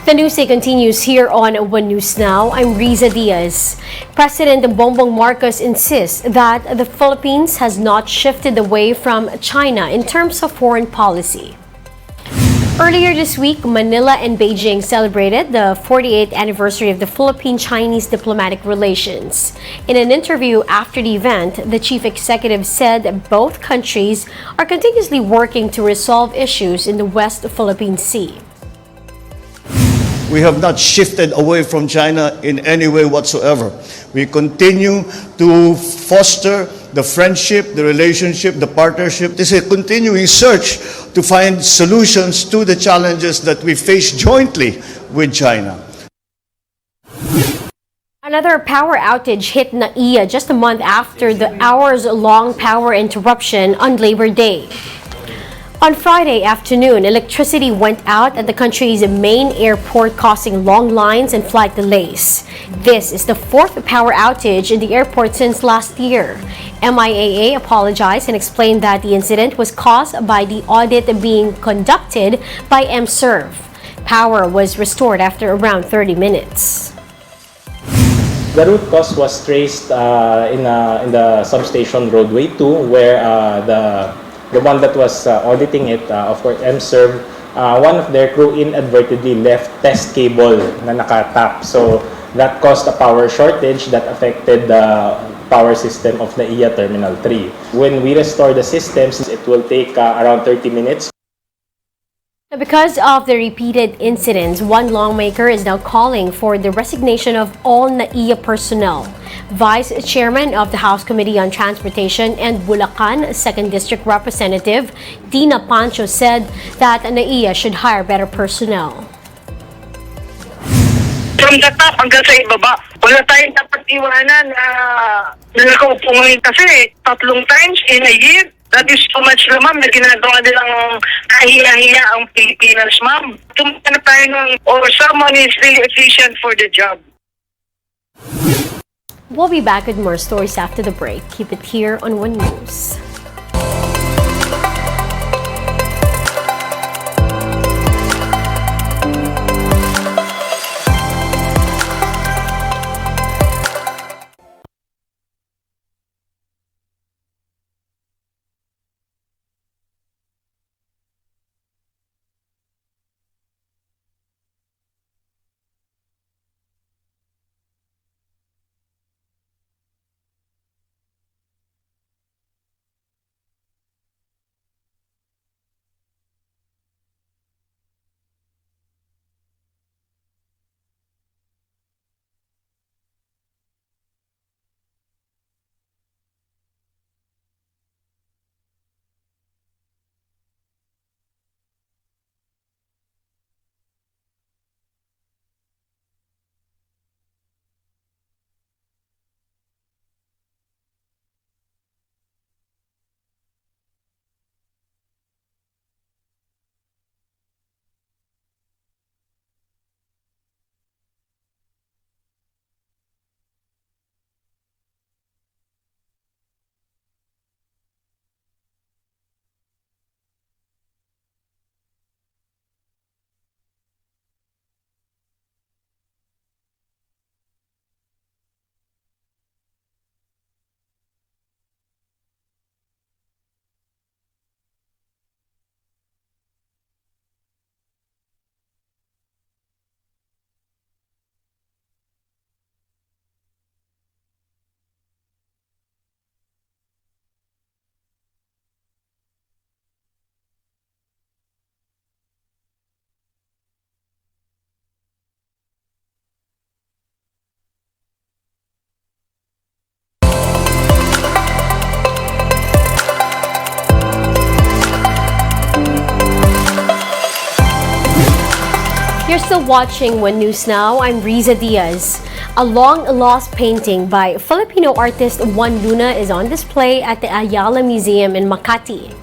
The news day continues here on One News Now. I'm Riza Diaz. President Bongbong Marcos insists that the Philippines has not shifted away from China in terms of foreign policy. Earlier this week, Manila and Beijing celebrated the 48th anniversary of the Philippine-Chinese diplomatic relations. In an interview after the event, the chief executive said that both countries are continuously working to resolve issues in the West Philippine Sea. We have not shifted away from China in any way whatsoever. We continue to foster the friendship, the relationship, the partnership. This is a continuing search to find solutions to the challenges that we face jointly with China. Another power outage hit NAIA just a month after the hours-long power interruption on Labor Day. On Friday afternoon, electricity went out at the country's main airport, causing long lines and flight delays. This is the fourth power outage in the airport since last year. MIAA apologized and explained that the incident was caused by the audit being conducted by MServe. Power was restored after around 30 minutes. The root cause was traced in the substation roadway 2, where the one that was auditing it, of course, MServe, one of their crew inadvertently left test cable na nakatap. So that caused a power shortage that affected the power system of NAIA Terminal 3. When we restore the systems, it will take around 30 minutes. Because of the repeated incidents, one lawmaker is now calling for the resignation of all NAIA personnel. Vice Chairman of the House Committee on Transportation and Bulacan 2nd District Representative Dina Pancho said that NAIA should hire better personnel. From the top hanggang sa ibaba, wala tayong dapat iwanan na nakaupo ngayon kasi 3 times in a year. That is too much na, ma'am, na ginagawa nilang kahiya-hiya ang Pilipinas, ma'am. Tumpa na tayo ng, or someone is really efficient for the job. We'll be back with more stories after the break. Keep it here on One News. You're still watching One News Now. I'm Riza Diaz. A long-lost painting by Filipino artist Juan Luna is on display at the Ayala Museum in Makati.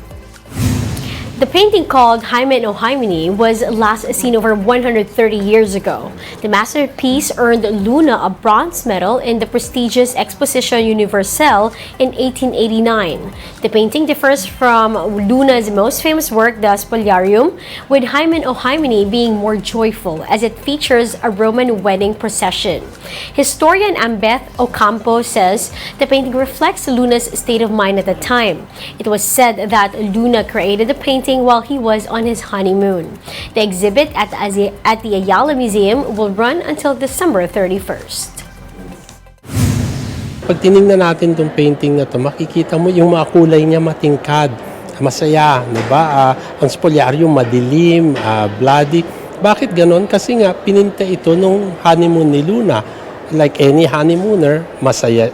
The painting called Hymen o Hymeni was last seen over 130 years ago. The masterpiece earned Luna a bronze medal in the prestigious Exposition Universelle in 1889. The painting differs from Luna's most famous work, the Spoliarium, with Hymen o Hymeni being more joyful as it features a Roman wedding procession. Historian Ambeth Ocampo says the painting reflects Luna's state of mind at the time. It was said that Luna created the painting while he was on his honeymoon. The exhibit at the Ayala Museum will run until December 31st. Pag tinignan natin itong painting na to, makikita mo yung mga kulay niya matingkad, masaya, diba? Ang Spoliarium madilim, bloody. Bakit ganon? Kasi nga pininta ito nung honeymoon ni Luna. Like any honeymooner, masaya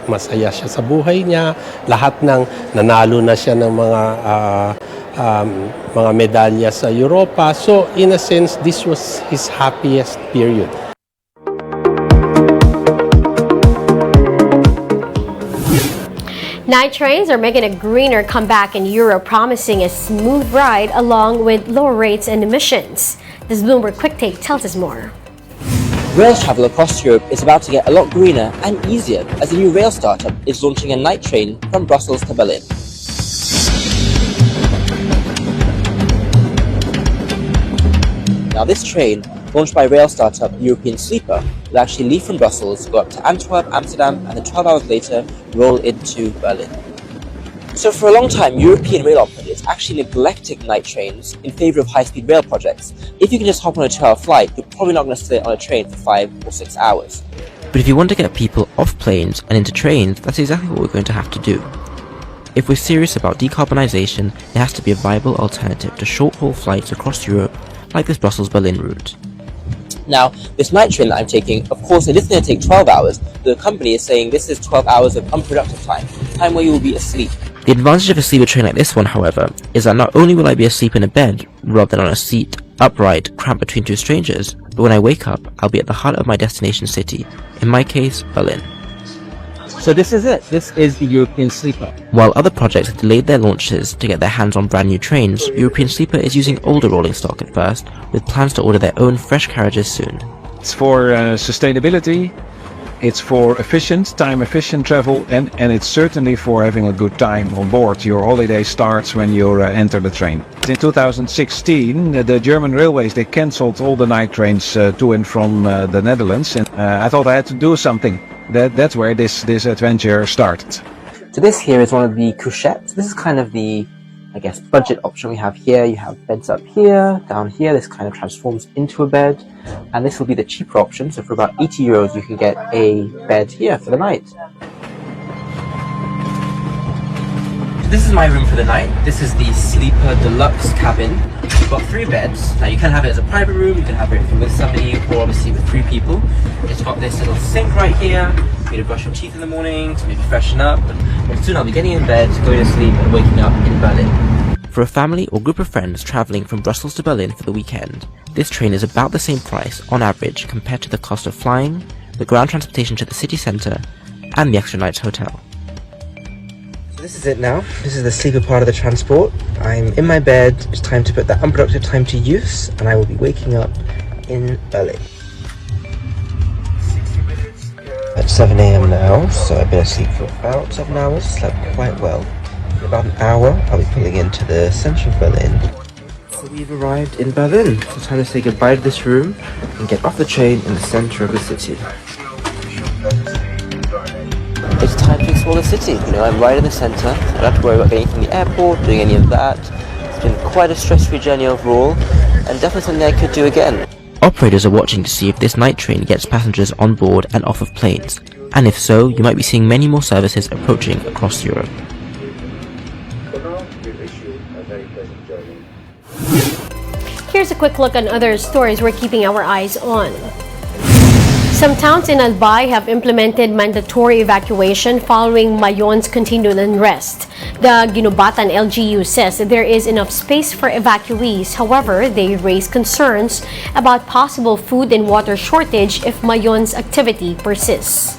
siya sa buhay niya. Lahat ng nanalo na siya ng mga medalya sa Europa. So in a sense, this was his happiest period. Night trains are making a greener comeback in Europe, promising a smooth ride along with lower rates and emissions. This Bloomberg Quick Take tells us more. Rail travel across Europe is about to get a lot greener and easier as a new rail startup is launching a night train from Brussels to Berlin. Now this train, launched by rail startup European Sleeper, will actually leave from Brussels, go up to Antwerp, Amsterdam, and then 12 hours later roll into Berlin. So for a long time, European rail operators actually neglected night trains in favor of high-speed rail projects. If you can just hop on a 2-hour flight, you're probably not going to stay on a train for 5 or 6 hours. But if you want to get people off planes and into trains, that's exactly what we're going to have to do. If we're serious about decarbonisation, there has to be a viable alternative to short-haul flights across Europe, like this Brussels-Berlin route. Now, this night train that I'm taking, of course, it is going to take 12 hours. The company is saying this is 12 hours of unproductive time where you will be asleep. The advantage of a sleeper train like this one, however, is that not only will I be asleep in a bed rather than on a seat, upright, cramped between two strangers, but when I wake up, I'll be at the heart of my destination city, in my case, Berlin. So this is it. This is the European Sleeper. While other projects have delayed their launches to get their hands on brand new trains, European Sleeper is using older rolling stock at first, with plans to order their own fresh carriages soon. It's for sustainability, it's for time-efficient travel, and it's certainly for having a good time on board. Your holiday starts when you enter the train. In 2016, the German railways, they cancelled all the night trains to and from the Netherlands, and I thought I had to do something. That's where this adventure started. So this here is one of the couchettes. This is kind of the, I guess, budget option we have here. You have beds up here, down here. This kind of transforms into a bed. And this will be the cheaper option. So for about 80 euros, you can get a bed here for the night. This is my room for the night. This is the Sleeper Deluxe cabin. We've got 3 beds. Now you can have it as a private room, you can have it with somebody, or obviously with 3 people. It's got this little sink right here for you to brush your teeth in the morning, to maybe freshen up, and soon I'll be getting in bed, going to sleep, and waking up in Berlin. For a family or group of friends travelling from Brussels to Berlin for the weekend, this train is about the same price on average compared to the cost of flying, the ground transportation to the city centre, and the extra night's hotel. So this is it now. This is the sleeper part of the transport. I'm in my bed. It's time to put that unproductive time to use, and I will be waking up in Berlin. At 7 AM now, so I've been asleep for about 7 hours, slept quite well. In about an hour, I'll be pulling into the centre of Berlin. So we've arrived in Berlin. It's time to say goodbye to this room and get off the train in the centre of the city. It's time to explore the city. You know, I'm right in the centre. I don't have to worry about getting from the airport, doing any of that. It's been quite a stress-free journey overall, and definitely something I could do again. Operators are watching to see if this night train gets passengers on board and off of planes, and if so, you might be seeing many more services approaching across Europe. Here's a quick look on other stories we're keeping our eyes on. Some towns in Albay have implemented mandatory evacuation following Mayon's continued unrest. The Ginubatan LGU says that there is enough space for evacuees. However, they raise concerns about possible food and water shortage if Mayon's activity persists.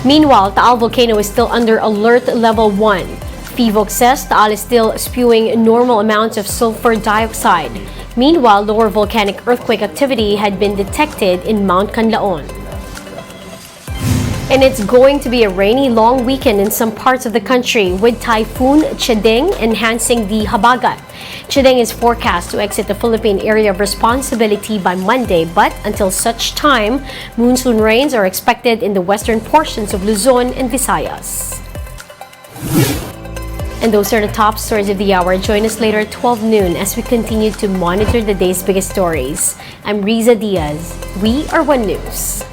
Meanwhile, Taal volcano is still under alert level 1. PHIVOC says Taal is still spewing normal amounts of sulfur dioxide. Meanwhile, lower volcanic earthquake activity had been detected in Mount Canlaon. And it's going to be a rainy, long weekend in some parts of the country, with Typhoon Chedeng enhancing the Habagat. Chedeng is forecast to exit the Philippine area of responsibility by Monday, but until such time, monsoon rains are expected in the western portions of Luzon and Visayas. And those are the top stories of the hour. Join us later at 12 noon as we continue to monitor the day's biggest stories. I'm Riza Diaz. We are One News.